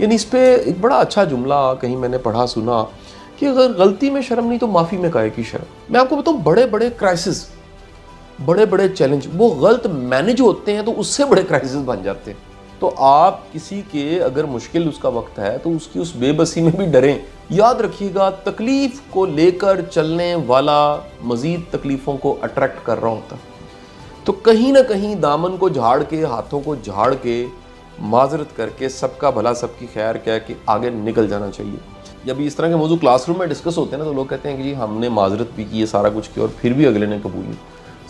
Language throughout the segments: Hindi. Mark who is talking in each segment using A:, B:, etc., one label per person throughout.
A: यानी इस पे एक बड़ा अच्छा जुमला कहीं मैंने पढ़ा सुना कि अगर गलती में शर्म नहीं तो माफ़ी में काहे की शर्म। मैं आपको बताऊँ, बड़े बड़े क्राइसिस, बड़े बड़े चैलेंज वो गलत मैनेज होते हैं तो उससे बड़े क्राइसिस बन जाते हैं। तो आप किसी के अगर मुश्किल उसका वक्त है तो उसकी उस बेबसी में भी डरें। याद रखिएगा, तकलीफ को लेकर चलने वाला मज़ीद तकलीफ़ों को अट्रैक्ट कर रहा होता है। तो कहीं ना कहीं दामन को झाड़ के, हाथों को झाड़ के, माजरत करके, सबका भला सबकी खैर कह के आगे निकल जाना चाहिए। जब इस तरह के मौजूद क्लासरूम में डिस्कस होते हैं ना तो लोग कहते हैं कि जी हमने माजरत भी की है, सारा कुछ किया और फिर भी अगले ने कबूल नहीं।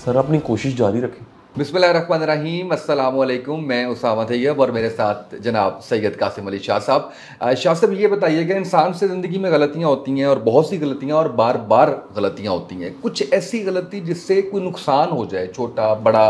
A: सर अपनी कोशिश जारी रखें।
B: बिस्मिल्लाहिर्रहमानिर्रहीम, अस्सलाम वालेकुम। मैं उसामा तैयब और मेरे साथ जनाब सैयद कासिम अली शाह साहब। शाह साहब, ये बताइएगा, इंसान से ज़िंदगी में गलतियाँ होती हैं और बहुत सी गलतियाँ और बार बार गलतियाँ होती हैं। कुछ ऐसी गलती जिससे कोई नुकसान हो जाए, छोटा बड़ा,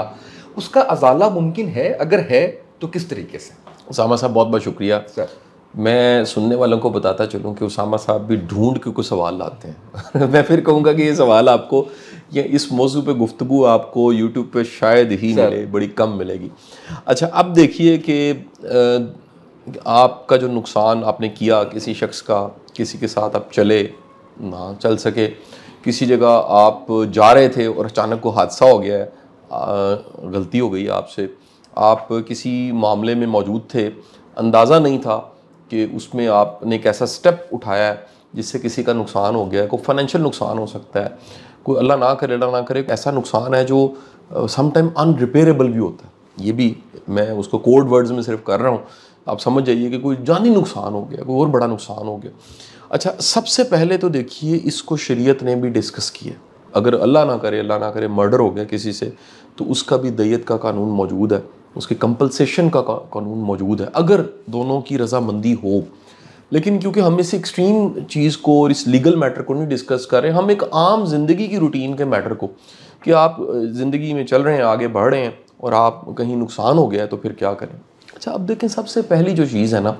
B: उसका अजाला मुमकिन है? अगर है तो किस तरीके से?
A: उसामा साहब बहुत बहुत शुक्रिया
B: सर।
A: मैं सुनने वालों को बताता चलूँ कि उसामा साहब भी ढूंढ के कुछ सवाल लाते हैं मैं फिर कहूँगा कि ये सवाल आपको, या इस मौजू पे गुफ्तगू आपको यूट्यूब पे शायद ही मिले, बड़ी कम मिलेगी। अच्छा, अब देखिए कि आपका जो नुकसान आपने किया किसी शख्स का, किसी के साथ आप चले ना चल सके, किसी जगह आप जा रहे थे और अचानक को हादसा हो गया है, गलती हो गई आपसे, आप किसी मामले में मौजूद थे, अंदाज़ा नहीं था कि उसमें आपने एक ऐसा स्टेप उठाया है जिससे किसी का नुकसान हो गया है। कोई फाइनेंशियल नुकसान हो सकता है, कोई अल्लाह ना करे ऐसा नुकसान है जो सम टाइम अनरिपेयरेबल भी होता है। ये भी मैं उसको कोड वर्ड्स में सिर्फ कर रहा हूँ, आप समझ जाइए कि कोई जानी नुकसान हो गया, कोई और बड़ा नुकसान हो गया। अच्छा, सबसे पहले तो देखिए इसको शरीयत ने भी डिस्कस किया। अगर अल्लाह ना करे मर्डर हो गया किसी से तो उसका भी दय्यत का कानून मौजूद है, उसके कंपलसेशन का कानून मौजूद है अगर दोनों की रजामंदी हो। लेकिन क्योंकि हम इस एक्सट्रीम चीज़ को और इस लीगल मैटर को नहीं डिस्कस कर रहे, हम एक आम जिंदगी की रूटीन के मैटर को, कि आप ज़िंदगी में चल रहे हैं, आगे बढ़ रहे हैं और आप कहीं नुकसान हो गया है तो फिर क्या करें। अच्छा, अब देखें, सबसे पहली जो चीज़ है ना,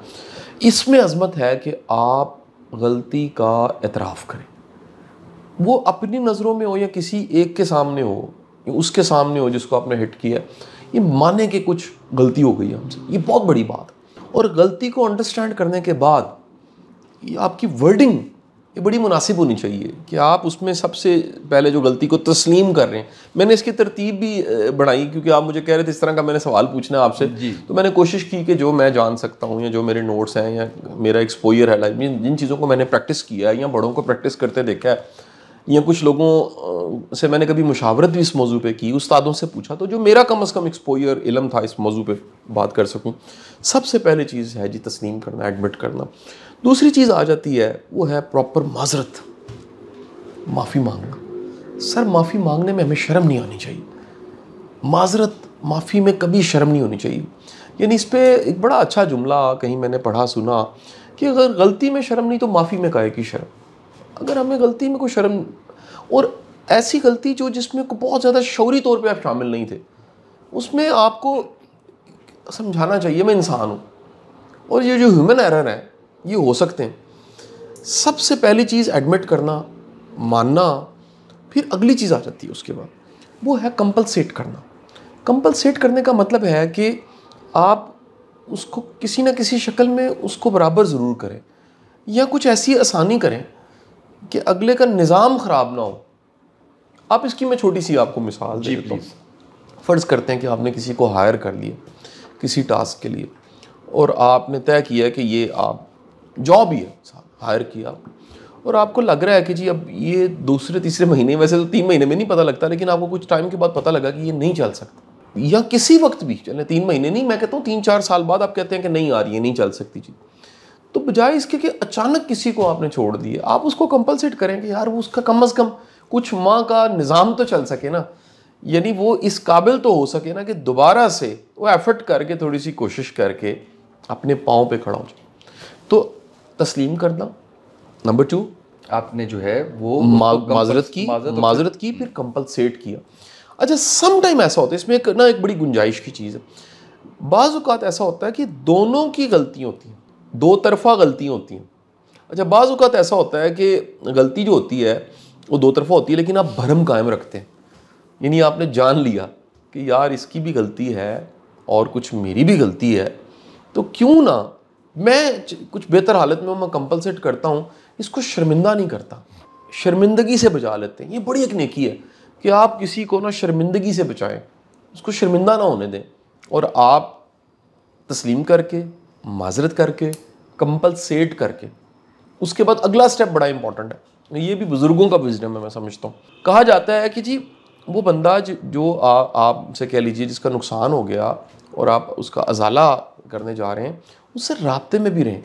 A: इसमें अजमत है कि आप गलती का एतराफ़ करें। वो अपनी नज़रों में हो या किसी एक के सामने हो, उसके सामने हो जिसको आपने हिट किया, ये माने कि कुछ गलती हो गई है हमसे, ये बहुत बड़ी बात है। और गलती को अंडरस्टैंड करने के बाद ये आपकी वर्डिंग ये बड़ी मुनासिब होनी चाहिए कि आप उसमें सबसे पहले जो गलती को तस्लीम कर रहे हैं। मैंने इसकी तरतीब भी बढ़ाई क्योंकि आप मुझे कह रहे थे इस तरह का मैंने सवाल पूछना है आपसे, तो मैंने कोशिश की कि जो मैं जान सकता हूँ या जो मेरे नोट्स हैं या मेरा एक्सपोजर है लाइफ में, जिन चीज़ों को मैंने प्रैक्टिस किया है या बड़ों को प्रैक्टिस करते देखा है या कुछ लोगों से मैंने कभी मुशावरत भी इस मौजू पे की, उस्तादों से पूछा, तो जो मेरा कम अज़ कम एक्सपोजर इल्म था इस मौजू पे बात कर सकूं। सबसे पहले चीज़ है जी तस्लीम करना, एडमिट करना। दूसरी चीज़ आ जाती है वो है प्रॉपर माजरत, माफ़ी मांगना। सर माफ़ी मांगने में हमें शर्म नहीं आनी चाहिए, माजरत माफ़ी में कभी शर्म नहीं होनी चाहिए। यानी इस पे एक बड़ा अच्छा जुमला कहीं मैंने पढ़ा सुना कि अगर गलती में शर्म नहीं तो माफ़ी में काहे की शर्म। अगर हमें गलती में कोई शर्म, और ऐसी गलती जो जिसमें बहुत ज़्यादा शौरी तौर पे आप शामिल नहीं थे, उसमें आपको समझाना चाहिए मैं इंसान हूँ और ये जो ह्यूमन एरर है ये हो सकते हैं। सबसे पहली चीज़ एडमिट करना, मानना, फिर अगली चीज़ आ जाती है उसके बाद, वो है कंपलसेट करना। कंपलसेट करने का मतलब है कि आप उसको किसी ना किसी शक्ल में उसको बराबर ज़रूर करें या कुछ ऐसी आसानी करें कि अगले का निज़ाम ख़राब ना हो। आप इसकी मैं छोटी सी आपको मिसाल दे देता हूँ। फ़र्ज़ करते हैं कि आपने किसी को हायर कर लिया किसी टास्क के लिए और आपने तय किया कि ये आप जॉब ही है, हायर किया आपने, और आपको लग रहा है कि जी अब ये दूसरे तीसरे महीने, वैसे तो 3 महीने में नहीं पता लगता, लेकिन आपको कुछ टाइम के बाद पता लगा कि ये नहीं चल सकता, या किसी वक्त भी चले, 3 महीने नहीं, मैं कहता हूँ 3-4 साल बाद आप कहते हैं कि नहीं आ रही है, नहीं चल सकती जी। तो बजाय इसके कि अचानक किसी को आपने छोड़ दिए, आप उसको कंपलसेट करें कि यार वो उसका कम अज़ कम कुछ माह का निज़ाम तो चल सके ना, यानी वो इस काबिल तो हो सके ना कि दोबारा से वो एफर्ट करके थोड़ी सी कोशिश करके अपने पाँव पे खड़ा हो जाए। तो तस्लीम करना, नंबर 2
B: आपने जो है वो
A: माजरत की फिर कंपलसेट किया। अच्छा, सम टाइम ऐसा होता है, इसमें एक बड़ी गुंजाइश की चीज़ है। बाज़ औक़ात ऐसा होता है कि दोनों की गलतियाँ होती हैं, दो तरफ़ा गलतियाँ होती हैं। अच्छा, बाज़ औक़ात ऐसा होता है कि गलती जो होती है वो दो तरफ़ा होती है, लेकिन आप भरम कायम रखते हैं, यानी आपने जान लिया कि यार इसकी भी गलती है और कुछ मेरी भी गलती है, तो क्यों ना मैं कुछ बेहतर हालत में मैं कंपलसेट करता हूँ, इसको शर्मिंदा नहीं करता, शर्मिंदगी से बचा लेते हैं। ये बड़ी एक नेकी है कि आप किसी को ना शर्मिंदगी से बचाएं, उसको शर्मिंदा ना होने दें, और आप तस्लीम करके, माजरत करके, कंपलसेट करके, उसके बाद अगला स्टेप बड़ा इंपॉर्टेंट है। ये भी बुजुर्गों का विजडम है, मैं समझता हूँ। कहा जाता है कि जी वो बंदा जो आपसे कह लीजिए जिसका नुकसान हो गया और आप उसका अजाला करने जा रहे हैं, उससे राब्ते में भी रहें।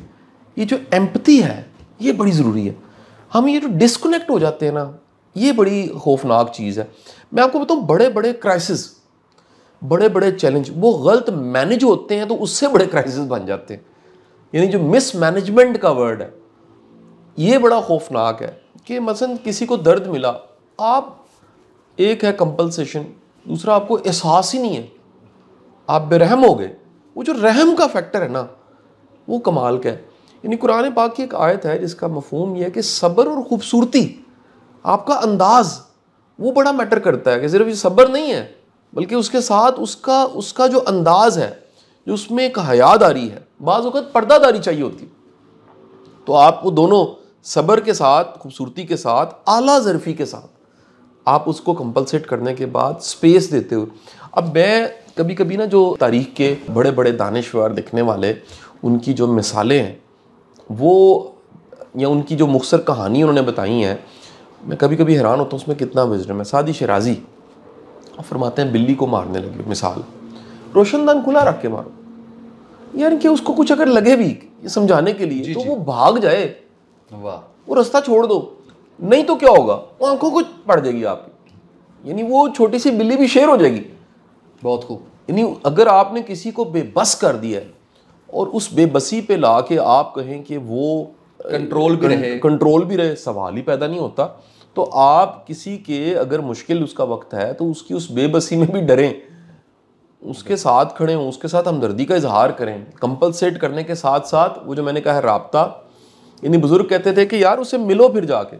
A: ये जो एम्पैथी है ये बड़ी ज़रूरी है। हम ये जो डिस्कनेक्ट हो जाते हैं ना, ये बड़ी खौफनाक चीज़ है। मैं आपको बताऊँ, बड़े बड़े क्राइसिस, बड़े बड़े चैलेंज वो गलत मैनेज होते हैं तो उससे बड़े क्राइसिस बन जाते हैं। यानी जो मिसमैनेजमेंट का वर्ड है ये बड़ा खौफनाक है कि मसलन किसी को दर्द मिला, आप एक है कंपलसेशन, दूसरा आपको एहसास ही नहीं है, आप बेरहम हो गए। वो जो रहम का फैक्टर है ना, वो कमाल का है। यानी कुरान पाक की एक आयत है जिसका मफहूम ये है कि सब्र और ख़ूबसूरती, आपका अंदाज वो बड़ा मैटर करता है। कि सिर्फ ये सब्र नहीं है बल्कि उसके साथ उसका जो अंदाज है, जो उसमें एक हयादारी है, बाज़ वक़्त पर्दादारी चाहिए होती है। तो आप वो दोनों सब्र के साथ, खूबसूरती के साथ, आला ज़रफ़ी के साथ आप उसको कंपलसेट करने के बाद स्पेस देते हो। अब मैं कभी कभी ना जो तारीख़ के बड़े बड़े दानिशवर दिखने वाले, उनकी जो मिसालें हैं वो, या उनकी जो मुख्तसर कहानी उन्होंने बताई हैं, मैं कभी कभी हैरान होता हूँ उसमें कितना विजडम है। सादी शिराजी फरमाते हैं बिल्ली को मारने लगे, मिसाल, रोशनदान खुला रख के मारो, यानी कि उसको कुछ अगर लगे भी ये समझाने के लिए तो वो भाग जाए,
B: वाह,
A: वो रास्ता छोड़ दो, नहीं तो क्या होगा, वो आंखों को पड़ जाएगी आपकी, यानी वो छोटी सी बिल्ली भी शेर हो जाएगी।
B: बहुत खूब।
A: यानी अगर आपने किसी को बेबस कर दिया है और उस बेबसी पे ला के आप कहें कि वो कंट्रोल भी रहे, सवाल ही पैदा नहीं होता। तो आप किसी के अगर मुश्किल उसका वक्त है तो उसकी उस बेबसी में भी डरें, उसके साथ खड़े हों, उसके साथ हमदर्दी का इजहार करें। कंपलसेट करने के साथ साथ वो जो मैंने कहा है राब्ता, यानी बुजुर्ग कहते थे कि यार उससे मिलो, फिर जाके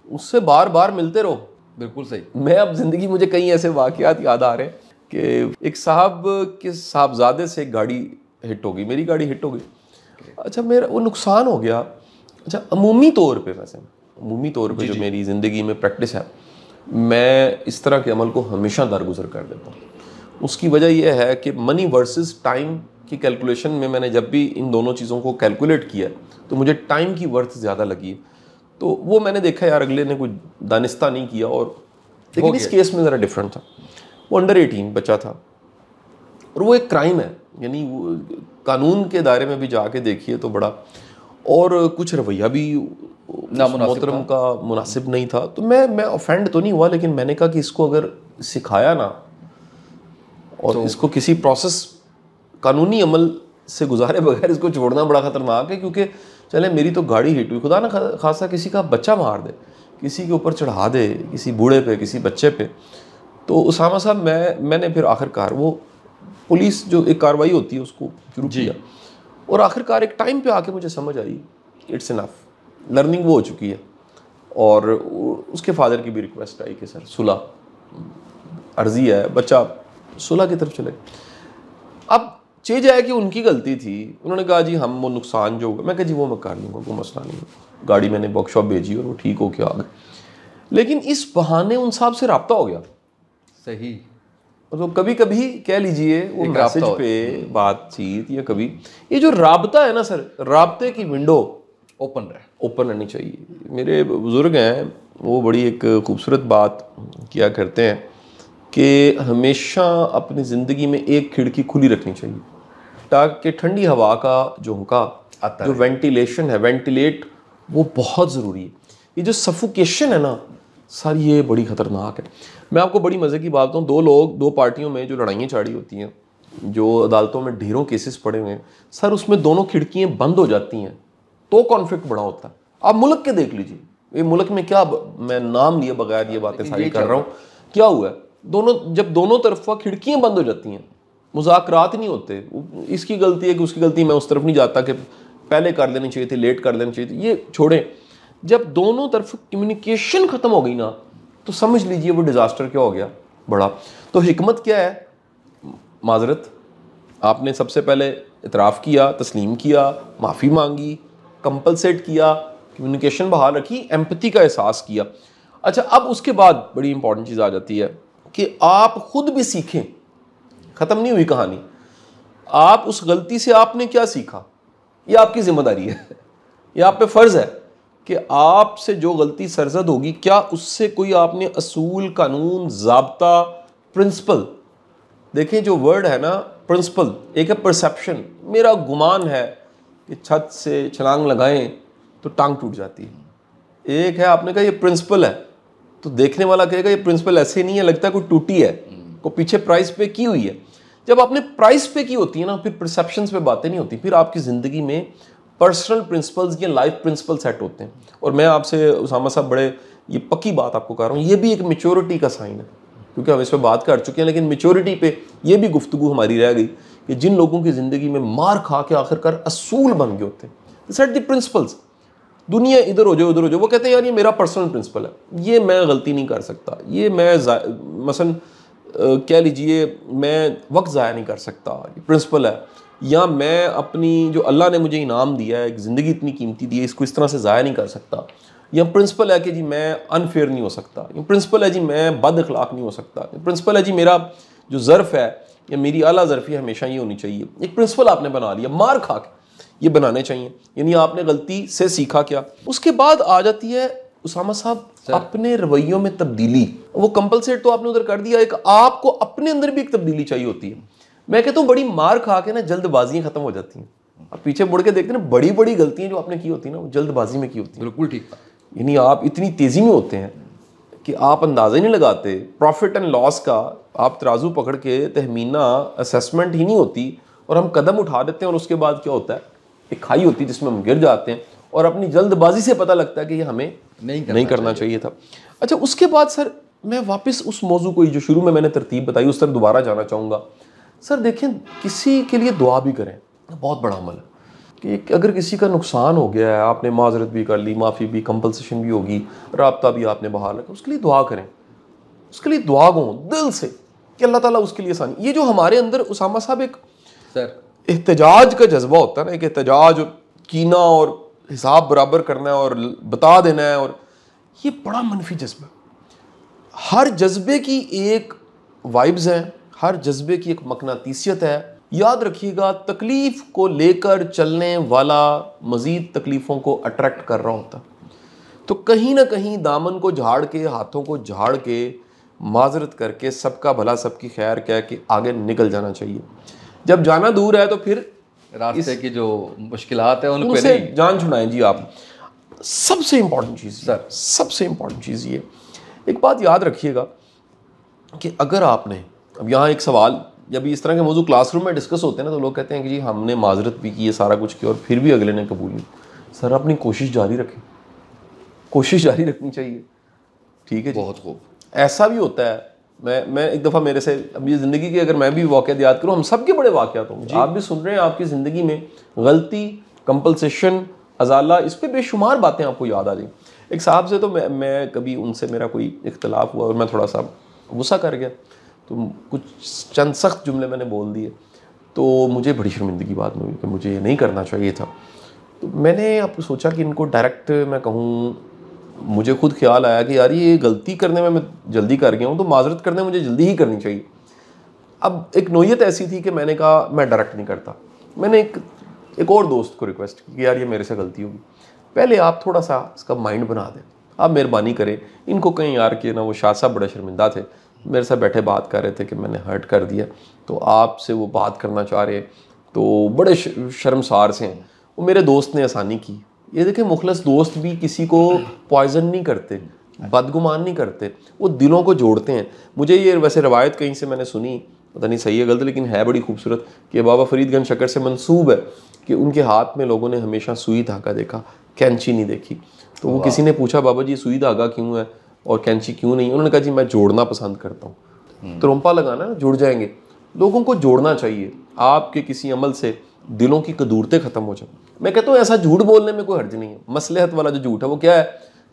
A: उससे बार बार मिलते रहो।
B: बिल्कुल सही।
A: मैं अब जिंदगी, मुझे कई ऐसे वाकयात याद आ रहे हैं कि एक साहब के साहबजादे से एक गाड़ी हिट हो गई, मेरी गाड़ी हिट हो गई। अच्छा, मेरा वो नुकसान हो गया। अच्छा, अमूमी तौर पे, वैसे अमूमी तौर पे जो मेरी ज़िंदगी में प्रैक्टिस है, मैं इस तरह के अमल को हमेशा दरगुजर कर देता हूँ। उसकी वजह यह है कि मनी वर्सेस टाइम की कैलकुलेशन में मैंने जब भी इन दोनों चीज़ों को कैलकुलेट किया तो मुझे टाइम की वर्थ ज़्यादा लगी है। तो वो मैंने देखा यार अगले ने कोई दानिस्ता नहीं किया, और लेकिन इस केस में ज़रा डिफरेंट था। वो अंडर 18 बच्चा था और वो एक क्राइम है, यानी वो कानून के दायरे में भी जाके देखिए तो बड़ा, और कुछ रवैया भी मोहतरम का मुनासिब नहीं था। तो मैं ऑफेंड तो नहीं हुआ, लेकिन मैंने कहा कि इसको अगर सिखाया ना और तो इसको किसी प्रोसेस कानूनी अमल से गुजारे बगैर इसको छोड़ना बड़ा ख़तरनाक है। क्योंकि चले मेरी तो गाड़ी हिट हुई, खुदा ना खासा किसी का बच्चा मार दे, किसी के ऊपर चढ़ा दे, किसी बूढ़े पे, किसी बच्चे पे। तो उसामा साहब मैंने फिर आखिरकार वो पुलिस जो एक कार्रवाई होती है उसको शुरू किया, और आखिरकार एक टाइम पे आके मुझे समझ आई इट्स इनफ, लर्निंग वो हो चुकी है। और उसके फादर की भी रिक्वेस्ट आई कि सर सुलह अर्जी है, बच्चा सुलह की तरफ चले। अब चीज़ है कि उनकी गलती थी, उन्होंने कहा जी हम वो नुकसान जो होगा, मैं कहा जी वो मैं कर लूँगा, कोई मसला नहीं। गाड़ी मैंने वर्कशॉप भेजी और वो ठीक हो के आ गए। लेकिन इस बहाने उन साहब से रब्ता हो गया।
B: सही।
A: तो कभी कभी कह लीजिए वो मैसेज पे बातचीत, या कभी ये जो राब्ता है ना सर, राब्ते की विंडो ओपन रहनी चाहिए। मेरे बुजुर्ग हैं वो बड़ी एक खूबसूरत बात किया करते हैं कि हमेशा अपनी ज़िंदगी में एक खिड़की खुली रखनी चाहिए, ताकि ठंडी हवा का झोंका, जो वेंटिलेशन है, वेंटिलेट वो बहुत ज़रूरी है। ये जो सफोकेशन है ना सर, ये बड़ी ख़तरनाक है। मैं आपको बड़ी मज़े की बात बताऊँ, दो पार्टियों में जो लड़ाइयाँ चाड़ी होती हैं, जो अदालतों में ढेरों केसेस पड़े हुए हैं सर, उसमें दोनों खिड़कियाँ बंद हो जाती हैं तो कॉन्फ्लिक्ट बड़ा होता है। आप मुल्क के देख लीजिए, ये मुल्क में क्या, मैं नाम लिए बगैर ये बातें सारी कर रहा हूँ, क्या हुआ है, जब दोनों तरफ खिड़कियाँ बंद हो जाती हैं, मुज़ाकरात नहीं होते। इसकी गलती है कि उसकी गलती, मैं उस तरफ नहीं जाता कि पहले कर लेनी चाहिए थी, लेट कर लेनी चाहिए थी, ये छोड़ें। जब दोनों तरफ कम्युनिकेशन ख़त्म हो गई ना, तो समझ लीजिए वो डिज़ास्टर क्या हो गया बड़ा। तो हिकमत क्या है, माजरत, आपने सबसे पहले इतराफ़ किया, तस्लीम किया, माफ़ी मांगी, कंपलसेट किया, कम्युनिकेशन बहाल रखी, एम्पैथी का एहसास किया। अच्छा, अब उसके बाद बड़ी इंपॉर्टेंट चीज़ आ जाती है कि आप खुद भी सीखें। ख़त्म नहीं हुई कहानी। आप उस गलती से आपने क्या सीखा, ये आपकी जिम्मेदारी है। ये आप पे फ़र्ज़ है कि आपसे जो गलती सरजद होगी, क्या उससे कोई आपने असूल, कानून, ज़ाब्ता, प्रिंसिपल, देखें जो वर्ड है ना प्रिंसिपल, एक है परसेप्शन। मेरा गुमान है कि छत से छलांग लगाएं तो टांग टूट जाती है। एक है आपने कहा ये प्रिंसिपल है, तो देखने वाला कहेगा ये प्रिंसिपल ऐसे नहीं है, लगता है कोई टूटी है, को पीछे प्राइस पे की हुई है। जब आपने प्राइस पे की होती है ना, फिर परसेप्शंस पे बातें नहीं होती, फिर आपकी ज़िंदगी में पर्सनल प्रिंसिपल्स या लाइफ प्रिंसिपल सेट होते हैं। और मैं आपसे उसामा साहब बड़े ये पक्की बात आपको कह रहा हूँ, ये भी एक मैच्योरिटी का साइन है, क्योंकि हम इस पर बात कर चुके हैं, लेकिन मैच्योरिटी पे ये भी गुफ्तगू हमारी रह गई कि जिन लोगों की ज़िंदगी में मार खा के आखिरकार असूल बन गए होते हैं, सेट द प्रिंसिपल्स। दुनिया इधर हो जाए उधर हो जाए, वो कहते हैं यार ये मेरा पर्सनल प्रिंसिपल है, ये मैं गलती नहीं कर सकता, ये मैं मसलन कह लीजिए मैं वक्त ज़ाया नहीं कर सकता, ये प्रिंसिपल है। या मैं अपनी जो अल्लाह ने मुझे इनाम दिया है, एक ज़िंदगी इतनी कीमती दी है, इसको इस तरह से ज़ाया नहीं कर सकता। या प्रिंसिपल है कि जी मैं अनफेयर नहीं हो सकता, या प्रिंसिपल है जी मैं बद अखलाक नहीं हो सकता, प्रिंसिपल है जी मेरा जो ज़र्फ़ है या मेरी आला ज़र्फ़ी हमेशा ये होनी चाहिए। एक प्रिंसिपल आपने बना लिया, मार खा के ये बनाने चाहिए, यानी आपने गलती से सीखा क्या। उसके बाद आ जाती है उसामा साहब अपने रवैयों में तब्दीली। वो कंपलसेट तो आपने उधर कर दिया, एक आपको अपने अंदर भी एक तब्दीली चाहिए होती है। मैं कहता हूँ बड़ी मार खा के ना जल्दबाजियां खत्म हो जाती हैं। आप पीछे मुड़ के देखते हैं ना, बड़ी बड़ी गलतियां जो आपने की होती है ना, वो जल्दबाजी में की होती है।
B: बिल्कुल ठीक।
A: यानी आप इतनी तेजी में होते हैं कि आप अंदाज़ा ही नहीं लगाते। प्रॉफिट एंड लॉस का आप तराजू पकड़ के तहमीना असेसमेंट ही नहीं होती, और हम कदम उठा देते हैं, और उसके बाद क्या होता है, एक खाई होती है जिसमें हम गिर जाते हैं, और अपनी जल्दबाजी से पता लगता है कि ये हमें नहीं करना चाहिए था। अच्छा, उसके बाद सर मैं वापस उस मौजू को जो शुरू में मैंने तरतीब बताई उस तरफ दोबारा जाना चाहूँगा। सर देखें, किसी के लिए दुआ भी करें, बहुत बड़ा अमल है कि अगर किसी का नुकसान हो गया है, आपने माजरत भी कर ली, माफ़ी भी, कंपलसेशन भी होगी, राब्ता भी आपने बहाल रखा, उसके लिए दुआ करें, उसके लिए दुआ गो दिल से कि अल्लाह ताला उसके लिए आसानी। ये जो हमारे अंदर उसामा साहब एक
B: सर
A: एहतजाज का जज्बा होता है ना, एक एहतजाज, कीना और हिसाब बराबर करना है और बता देना है, और ये बड़ा मनफी जज्बा। हर जज्बे की एक वाइब्स है, हर जज्बे की एक मकनातीसियत है। याद रखिएगा, तकलीफ को लेकर चलने वाला मज़ीद तकलीफ़ों को अट्रैक्ट कर रहा होता। तो कहीं ना कहीं दामन को झाड़ के, हाथों को झाड़ के, माजरत करके, सबका भला सबकी खैर कह के आगे निकल जाना चाहिए। जब जाना दूर है तो फिर
B: रास्ते की जो मुश्किलात है
A: उनसे जान छुड़ाएं जी आप। सबसे इंपॉर्टेंट चीज़ सर, सबसे इंपॉर्टेंट चीज़ ये, एक बात याद रखिएगा कि अगर आपने, अब यहाँ एक सवाल, जब इस तरह के मौजूद क्लासरूम में डिस्कस होते हैं ना, तो लोग कहते हैं कि जी हमने माजरत भी की है, सारा कुछ किया, और फिर भी अगले ने कबूल नहीं। सर अपनी कोशिश जारी रखें, कोशिश जारी रखनी चाहिए, ठीक है जी।
B: बहुत खूब।
A: ऐसा भी होता है, मैं एक दफ़ा मेरे से, अब ये ज़िंदगी की अगर मैं भी वाक़यात याद करूँ, हम सब के बड़े वाक़यात होंगे, आप भी सुन रहे हैं, आपकी ज़िंदगी में गलती, कंपलसेशन, अजाला, इस पर बेशुमार बातें आपको याद आ जाएं। एक साहब से तो मैं कभी उनसे मेरा कोई इख्तलाफ हुआ और मैं थोड़ा सा गुस्सा कर गया, तो कुछ चंद सख्त जुमले मैंने बोल दिए, तो मुझे बड़ी शर्मिंदगी बाद में हुई कि मुझे ये नहीं करना चाहिए था। तो मैंने अब सोचा कि इनको डायरेक्ट मैं कहूँ, मुझे खुद ख्याल आया कि यार ये गलती करने में मैं जल्दी कर गया हूँ, तो माजरत करने में मुझे जल्दी ही करनी चाहिए। अब एक नोयत ऐसी थी कि मैंने कहा मैं डायरेक्ट नहीं करता। मैंने एक और दोस्त को रिक्वेस्ट की कि यार ये मेरे से गलती होगी, पहले आप थोड़ा सा इसका माइंड बना दें, आप मेहरबानी करें। इनको कहीं यार कि ना, वो शाह साहब बड़े शर्मिंदा थे, मेरे साथ बैठे बात कर रहे थे कि मैंने हर्ट कर दिया, तो आपसे वो बात करना चाह रहे, तो बड़े शर्मसार से हैं। वो मेरे दोस्त ने आसानी की। ये देखें, मुखलस दोस्त भी किसी को पॉइजन नहीं करते, बदगुमान नहीं करते, वो दिलों को जोड़ते हैं। मुझे ये वैसे रवायत कहीं से मैंने सुनी, पता नहीं सही है गलत, लेकिन है बड़ी खूबसूरत, कि बाबा फरीदगंज शक्कर से मंसूब है कि उनके हाथ में लोगों ने हमेशा सुई धागा देखा, कैंची नहीं देखी। तो वो किसी ने पूछा, बाबा जी सुई धागा क्यों है और कैंची क्यों नहीं? उन्होंने कहा जी मैं जोड़ना पसंद करता हूँ। त्रोंपा लगाना, जुड़ जाएंगे। लोगों को जोड़ना चाहिए। आपके किसी अमल से दिलों की कदूरतें ख़त्म हो जाए। मैं कहता हूँ ऐसा झूठ बोलने में कोई हर्ज नहीं है। मसलहत वाला जो झूठ है वो क्या है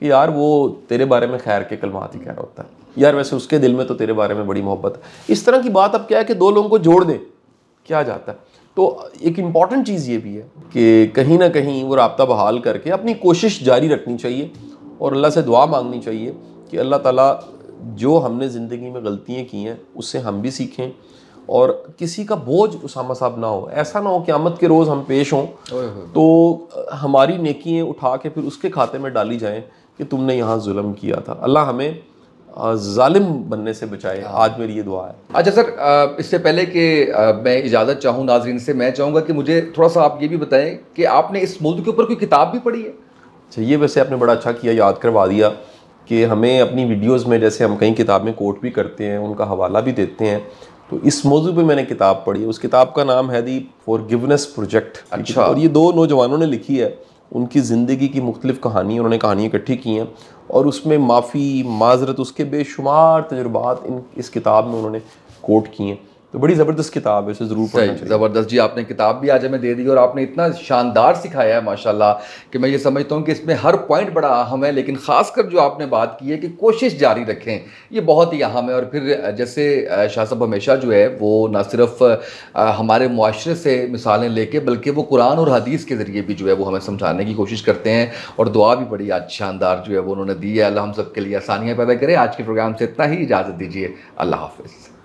A: कि यार वो तेरे बारे में खैर के कलमात ही कह रहा होता है, यार वैसे उसके दिल में तो तेरे बारे में बड़ी मोहब्बत है। इस तरह की बात अब क्या है कि दो लोगों को जोड़ दे, क्या जाता है। तो एक इम्पॉर्टेंट चीज़ ये भी है कि कहीं ना कहीं वो राब्ता बहाल करके अपनी कोशिश जारी रखनी चाहिए और अल्लाह से दुआ मांगनी चाहिए कि अल्लाह ताला जो हमने ज़िंदगी में गलतियाँ की हैं उससे हम भी सीखें और किसी का बोझ उसामा साहब ना हो। ऐसा ना हो क़यामत के रोज़ हम पेश हों तो हमारी नेकियां उठा के फिर उसके खाते में डाली जाएं कि तुमने यहाँ जुल्म किया था। अल्लाह हमें जालिम बनने से बचाए। आज मेरी ये दुआ है।
B: अच्छा सर, इससे पहले कि मैं इजाज़त चाहूँ नाजरीन से, मैं चाहूँगा कि मुझे थोड़ा सा आप ये भी बताएं कि आपने इस मौजू के ऊपर कोई किताब भी पढ़ी है?
A: अच्छा, ये वैसे आपने बड़ा अच्छा किया, याद करवा दिया कि हमें अपनी वीडियोस में जैसे हम कई किताबें कोट भी करते हैं, उनका हवाला भी देते हैं, तो इस मौजू पे मैंने किताब पढ़ी है। उस किताब का नाम है दी फॉरगिवनेस प्रोजेक्ट।
B: अच्छा।
A: और ये 2 नौजवानों ने लिखी है, उनकी ज़िंदगी की मुख्तलिफ कहानी, उन्होंने कहानियाँ इकट्ठी की हैं और उसमें माफ़ी माजरत उसके बेशुमार तजुर्बात इस किताब में उन्होंने कोट किए हैं। तो बड़ी ज़बरदस्त किताब है, इसे ज़रूर पढ़ना चाहिए।
B: ज़बरदस्त जी, आपने किताब भी आज हमें दे दी और आपने इतना शानदार सिखाया है माशाल्लाह कि मैं ये समझता हूँ कि इसमें हर पॉइंट बड़ा अहम है, लेकिन ख़ासकर जो आपने बात की है कि कोशिश जारी रखें, ये बहुत ही अहम है। और फिर जैसे शाह साहब हमेशा जो है वो ना सिर्फ हमारे मुआशरे से मिसालें लेके बल्कि वो कुरान और हदीस के ज़रिए भी जो है वो हमें समझाने की कोशिश करते हैं और दुआ भी बड़ी आज शानदार जो है वो उन्होंने दी है। अल्लाह हम सब के लिए आसानियाँ पैदा करे। आज के प्रोग्राम से इतना ही, इजाज़त दीजिए, अल्लाह हाफ़िज़।